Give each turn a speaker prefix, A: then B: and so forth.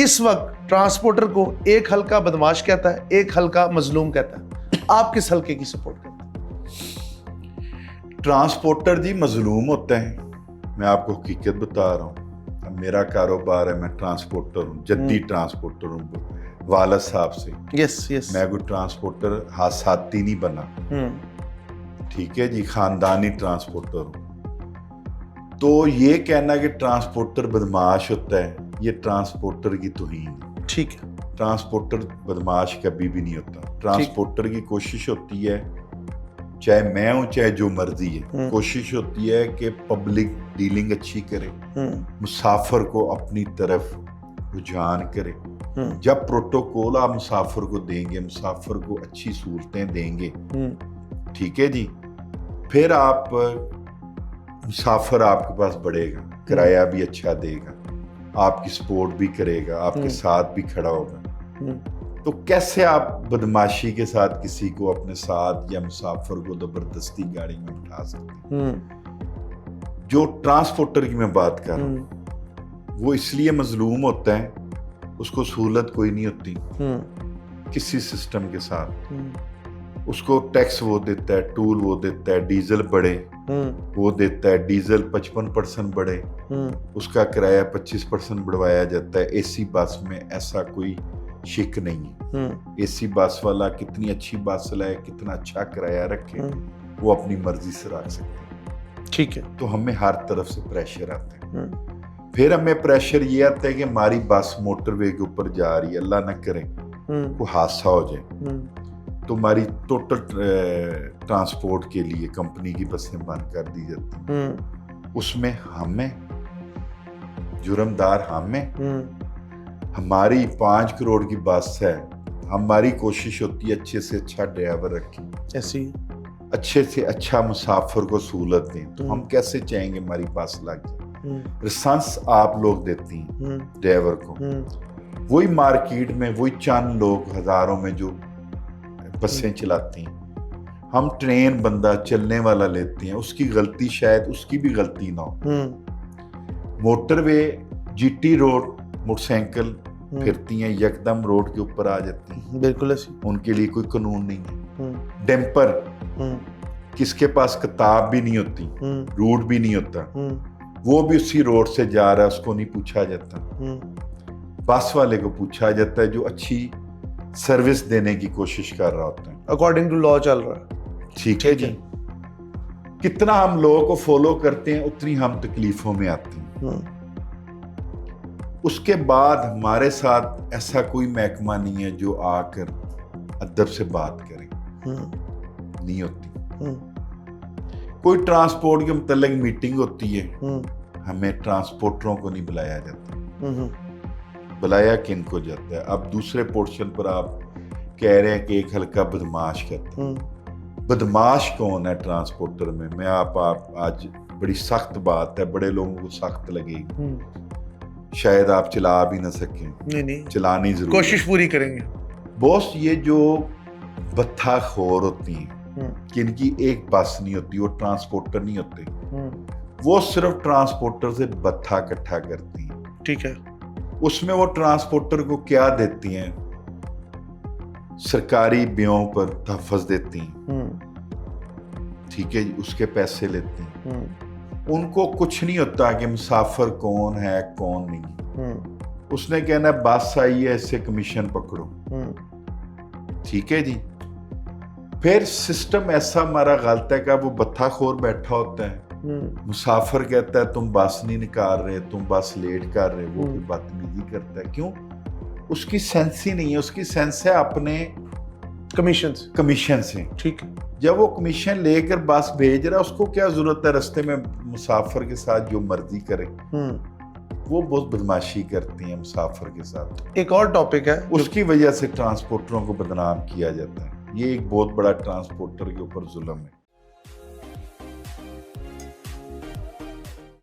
A: इस वक्त ट्रांसपोर्टर को एक हल्का बदमाश कहता है, एक हल्का मजलूम कहता है। आप किस हल्के की सपोर्ट करते हैं?
B: ट्रांसपोर्टर जी मजलूम होता है। मैं आपको हकीकत बता रहा हूँ। अब मेरा कारोबार है, मैं ट्रांसपोर्टर हूँ, जद्दी ट्रांसपोर्टर हूँ वालद साहब से।
A: Yes yes.
B: मैं कोई ट्रांसपोर्टर हादसाती नहीं बना, ठीक है जी, खानदानी ट्रांसपोर्टर हूँ। तो ये कहना कि ट्रांसपोर्टर बदमाश होता है, ये ट्रांसपोर्टर की तौहीन है।
A: ठीक है।
B: ट्रांसपोर्टर बदमाश कभी भी नहीं होता। ट्रांसपोर्टर की कोशिश होती है, चाहे मैं हूं चाहे जो मर्जी है, कोशिश होती है कि पब्लिक डीलिंग अच्छी करे, मुसाफिर को अपनी तरफ रुझान करे। जब प्रोटोकॉल आप मुसाफिर को देंगे, मुसाफिर को अच्छी सहूलतें देंगे, ठीक है जी, फिर आप मुसाफिर आपके पास बढ़ेगा, किराया भी अच्छा देगा, आपकी सपोर्ट भी करेगा, आपके साथ भी खड़ा होगा। तो कैसे आप बदमाशी के साथ किसी को अपने साथ या मुसाफिर को जबरदस्ती गाड़ी में उठा सकते हैं? जो ट्रांसपोर्टर की मैं बात कर रहा हूँ, वो इसलिए मजलूम होता है, उसको सहूलत कोई नहीं होती किसी सिस्टम के साथ। उसको टैक्स वो देता है, टूल वो देता है, डीजल बढ़े वो देता है, डीजल 55% बढ़े, उसका किराया 25% बढ़वाया जाता है। एसी बस में ऐसा कोई शिक नहीं है। एसी बस वाला कितनी अच्छी बस चलाए, कितना अच्छा किराया रखे, वो अपनी मर्जी से रख सकते हैं,
A: ठीक है।
B: तो हमें हर तरफ से प्रेशर आता है। फिर हमें प्रेशर ये आता है कि हमारी बस मोटरवे के ऊपर जा रही है, अल्लाह ना करे कोई हादसा हो जाए, तो हमारी टोटल ट्रांसपोर्ट के लिए कंपनी की बसें बंद कर दी जाती हैं। उसमें हमें जुर्मदार हमें, हमारी 5 करोड़ की बस है, हमारी कोशिश होती है अच्छे से अच्छा ड्राइवर रखें,
A: ऐसी
B: अच्छे से अच्छा मुसाफिर को सहूलत दें। तो हम कैसे चाहेंगे हमारी बस लग जाए? लाइसेंस आप लोग देती हैं ड्राइवर को, वही मार्केट में वही चंद लोग हजारों में जो बसें चलाती हैं, हम ट्रेन बंदा चलने वाला लेते हैं, उसकी गलती शायद उसकी भी गलती ना हो। मोटरवे जीटी रोड मोटरसाइकिल फिरती हैं, यकदम रोड के ऊपर आ जाती हैं,
A: बिल्कुल ऐसी,
B: उनके लिए कोई कानून नहीं है। डैम्पर, किसके पास किताब भी नहीं होती, रूट भी नहीं होता, वो भी उसी रोड से जा रहा है, उसको नहीं पूछा जाता। बस वाले को पूछा जाता है जो अच्छी सर्विस देने की कोशिश कर रहा होता है,
A: अकॉर्डिंग टू लॉ चल रहा है,
B: ठीक है जी। कितना हम लोगों को फॉलो करते हैं, उतनी हम तकलीफों में आते हैं। उसके बाद हमारे साथ ऐसा कोई महकमा नहीं है जो आकर अदब से बात करे, नहीं होती। कोई ट्रांसपोर्ट के मतलब मीटिंग होती है, हमें ट्रांसपोर्टरों को नहीं बुलाया जाता, बुलाया किन को जाता है? अब दूसरे पोर्शन पर आप कह रहे हैं कि एक हल्का बदमाश कहते हैं। बदमाश कौन है ट्रांसपोर्टर में? मैं आप आज बड़ी सख्त बात है, बड़े लोगों को सख्त लगेगी, शायद आप चला भी ना सकें।
A: नहीं,
B: चलानी जरूर,
A: कोशिश पूरी करेंगे।
B: बॉस, ये जो बत्थाखोर होती हैं, जिनकी एक बस नहीं होती, वो ट्रांसपोर्टर नहीं होते, वो सिर्फ ट्रांसपोर्टर से बत्था इकट्ठा करती हैं,
A: ठीक है।
B: उसमें वो ट्रांसपोर्टर को क्या देती हैं? सरकारी ब्यों पर तहफ़्फ़ुज़ देती हैं, ठीक है, उसके पैसे लेती हैं। उनको कुछ नहीं होता कि मुसाफिर कौन है कौन नहीं। उसने कहना बस आई है, इससे कमीशन पकड़ो, ठीक है जी। फिर सिस्टम ऐसा हमारा गलत है कि वो बत्थाखोर बैठा होता है, मुसाफिर कहता है तुम बस नहीं निकाल रहे, तुम बस लेट कर रहे, वो फिर बदतमीजी करता है। क्यों? उसकी सेंस ही नहीं है, उसकी सेंस है अपने कमीशन से, ठीक है। जब वो कमीशन लेकर बस भेज रहा है, उसको क्या जरूरत है रास्ते में मुसाफिर के साथ जो मर्जी करे? वो बहुत बदमाशी करती है मुसाफिर के साथ।
A: एक और टॉपिक है,
B: उसकी वजह से ट्रांसपोर्टरों को बदनाम किया जाता है। ये एक बहुत बड़ा ट्रांसपोर्टर के ऊपर जुल्म है।